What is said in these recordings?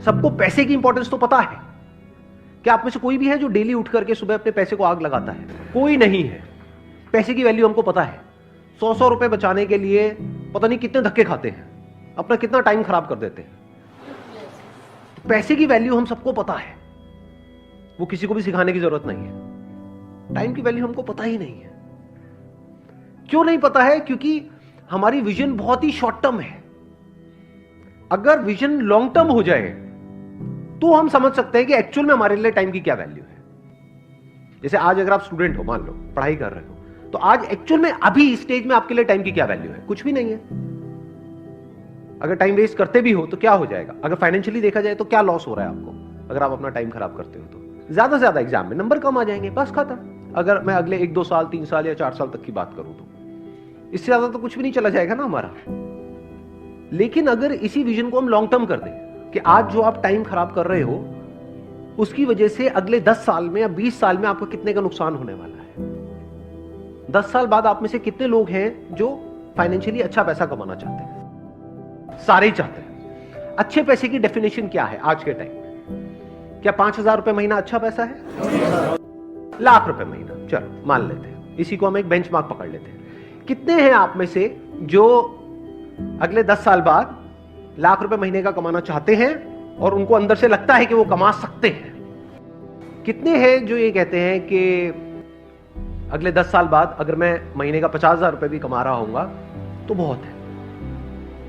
सबको पैसे की इंपॉर्टेंस तो पता है। क्या आप में से कोई भी है जो डेली उठ करके सुबह अपने पैसे को आग लगाता है? कोई नहीं है। पैसे की वैल्यू हमको पता है। 100 रुपए बचाने के लिए पता नहीं कितने धक्के खाते हैं, अपना कितना टाइम खराब कर देते हैं। पैसे की वैल्यू हम सबको पता है, वो किसी को भी सिखाने की जरूरत नहीं है। टाइम की वैल्यू हमको पता ही नहीं है। क्यों नहीं पता है? क्योंकि हमारी विजन बहुत ही शॉर्ट टर्म है। अगर विजन लॉन्ग टर्म हो जाए तो हम समझ सकते हैं कि एक्चुअल में हमारे लिए टाइम की क्या वैल्यू है। जैसे आज अगर आप स्टूडेंट हो, मान लो पढ़ाई कर रहे हो, तो आज एक्चुअल में अभी इस स्टेज में आपके लिए टाइम की क्या वैल्यू है? कुछ भी नहीं है। अगर टाइम वेस्ट करते भी हो तो क्या हो जाएगा? अगर फाइनेंशियली देखा जाए तो क्या लॉस हो रहा है आपको अगर आप अपना टाइम खराब करते हो? तो ज्यादा से ज्यादा एग्जाम में नंबर कम आ जाएंगे, बस खत्म। अगर मैं अगले 1-2 साल, 3 साल या 4 साल तक की बात करूं तो इससे ज्यादा तो कुछ भी नहीं चला जाएगा ना हमारा। लेकिन अगर इसी विजन को हम लॉन्ग टर्म कर दें कि आज जो आप टाइम खराब कर रहे हो उसकी वजह से अगले 10 साल में या 20 साल में आपको कितने का नुकसान होने वाला है। 10 साल बाद आप में से कितने लोग हैं जो फाइनेंशियली अच्छा पैसा कमाना चाहते हैं? सारे ही चाहते हैं। अच्छे पैसे की डेफिनेशन क्या है आज के टाइम में? क्या 5,000 रुपए महीना अच्छा पैसा है? लाख रुपए महीना, चलो मान लेते हैं, इसी को हम एक बेंचमार्क पकड़ लेते हैं। कितने हैं आप में से जो अगले 10 साल बाद लाख रुपए महीने का कमाना चाहते हैं और उनको अंदर से लगता है कि वो कमा सकते हैं? कितने हैं जो ये कहते हैं कि अगले 10 साल बाद अगर मैं महीने का 50,000 रुपए भी कमा रहा होऊंगा तो बहुत है?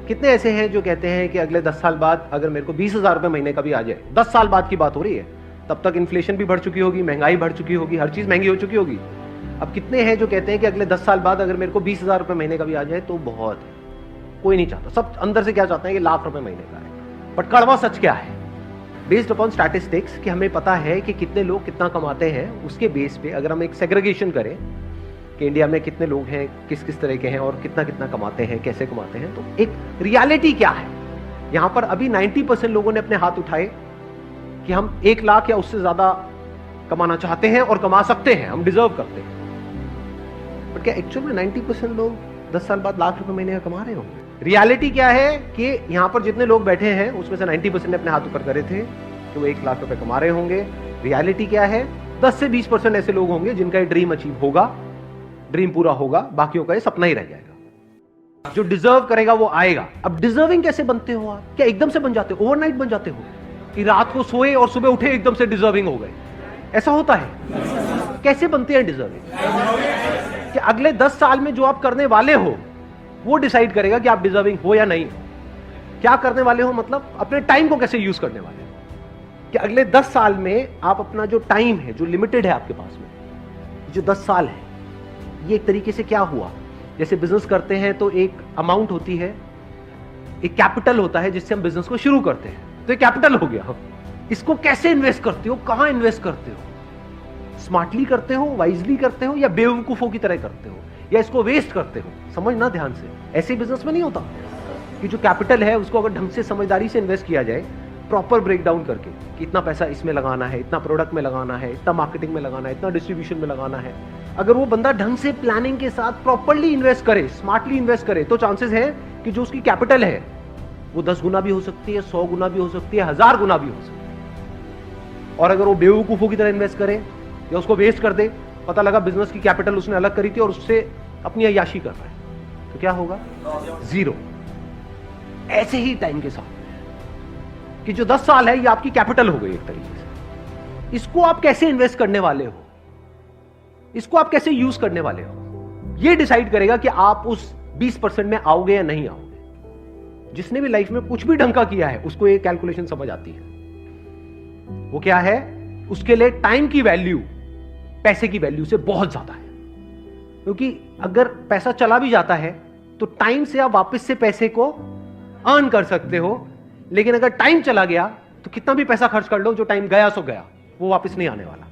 कितने ऐसे हैं जो कहते हैं कि अगले 10 साल बाद अगर मेरे को 20,000 रुपए महीने का भी आ जाए? 10 साल बाद की बात हो रही है, तब तक इन्फ्लेशन भी बढ़ चुकी होगी, महंगाई बढ़ चुकी होगी, हर चीज महंगी हो चुकी होगी। अब कितने हैं जो कहते हैं कि अगले 10 साल बाद अगर मेरे को 20,000 रुपए महीने का भी आ जाए तो बहुत है? कोई नहीं चाहता। सब अंदर से क्या चाहते हैं कि लाख रुपए महीने का है। बट कड़वा सच क्या है? बेस्ड अपॉन स्टैटिस्टिक्स कि हमें पता है कि कितने लोग कितना कमाते हैं, उसके बेस पे अगर हम एक सेग्रीगेशन करें कि इंडिया में कितने लोग हैं, किस किस तरह के हैं और कितना कितना कमाते हैं, कैसे कमाते हैं, तो एक रियलिटी क्या है यहां पर? अभी 90% लोगों ने अपने हाथ उठाए कि हम 1 लाख या उससे ज्यादा कमाना चाहते हैं और कमा सकते हैं, हम डिजर्व करते हैं। बट क्या एक्चुअल में 90% लोग 10 साल बाद लाख रुपए महीने का कमा रहे होंगे? रियलिटी क्या है कि यहां पर जितने लोग बैठे हैं उसमें से 90% ने अपने हाथ ऊपर करे थे कि वो 1 लाख रुपए कमा रहे होंगे। रियलिटी क्या है? 10 से 20% ऐसे लोग होंगे जिनका ये ड्रीम अचीव होगा, ड्रीम पूरा होगा, बाकियों का ये सपना ही रह जाएगा। जो डिजर्व करेगा वो आएगा। अब डिजर्विंग कैसे बनते हो आप? क्या एकदम से बन जाते हो, ओवरनाइट बन जाते हो कि रात को सोए और सुबह उठे एकदम से डिजर्विंग हो गए? ऐसा होता है? कैसे बनते हैं डिजर्विंग? कि अगले 10 साल में जो आप करने वाले हो वो डिसाइड करेगा कि आप डिजर्विंग हो या नहीं। क्या करने वाले हो मतलब अपने टाइम को कैसे यूज करने वाले हो। कि अगले 10 साल में आप अपना जो टाइम है, जो लिमिटेड है आपके पास में, जो 10 साल है, ये एक तरीके से क्या हुआ, जैसे बिजनेस करते हैं तो एक अमाउंट होती है, एक कैपिटल होता है जिससे हम बिजनेस को शुरू करते हैं, तो एक कैपिटल हो गया। इसको कैसे इन्वेस्ट करते हो, कहां इन्वेस्ट करते हो? स्मार्टली करते हो, वाइजली करते हो, या बेवकूफों की तरह करते हो, या इसको वेस्ट करते हो? समझना ध्यान से, ऐसे बिजनेस में नहीं होता कि जो कैपिटल है उसको अगर ढंग से समझदारी से इन्वेस्ट किया जाए, प्रॉपर ब्रेक डाउन करके कि इतना पैसा इसमें लगाना है, इतना प्रोडक्ट में लगाना है, इतना मार्केटिंग में लगाना है, इतना डिस्ट्रीब्यूशन में लगाना है। अगर वो बंदा ढंग से प्लानिंग के साथ प्रॉपरली इन्वेस्ट करे, स्मार्टली इन्वेस्ट करे, तो चांसेस है कि जो उसकी कैपिटल है वो 10 गुना भी हो सकती है, 100 गुना भी हो सकती है, 1000 गुना भी हो सकती है। और अगर वो बेवकूफों की तरह इन्वेस्ट करे या उसको वेस्ट कर दे, पता लगा बिजनेस की कैपिटल उसने अलग करी थी और उससे अपनी अय्याशी कर रहा है, तो क्या होगा? 0। ऐसे ही टाइम के साथ कि जो 10 साल है ये आपकी कैपिटल हो गई एक तरीके से। इसको आप कैसे इन्वेस्ट करने वाले हो, इसको आप कैसे यूज करने वाले हो, ये डिसाइड करेगा कि आप उस 20% में आओगे या नहीं आओगे। जिसने भी लाइफ में कुछ भी ढंग का किया है उसको ये कैलकुलेशन समझ आती है। वो क्या है? उसके लिए टाइम की वैल्यू पैसे की वैल्यू से बहुत ज्यादा है। क्योंकि अगर पैसा चला भी जाता है तो टाइम से आप वापस से पैसे को अर्न कर सकते हो, लेकिन अगर टाइम चला गया तो कितना भी पैसा खर्च कर लो, जो टाइम गया सो गया, वो वापस नहीं आने वाला।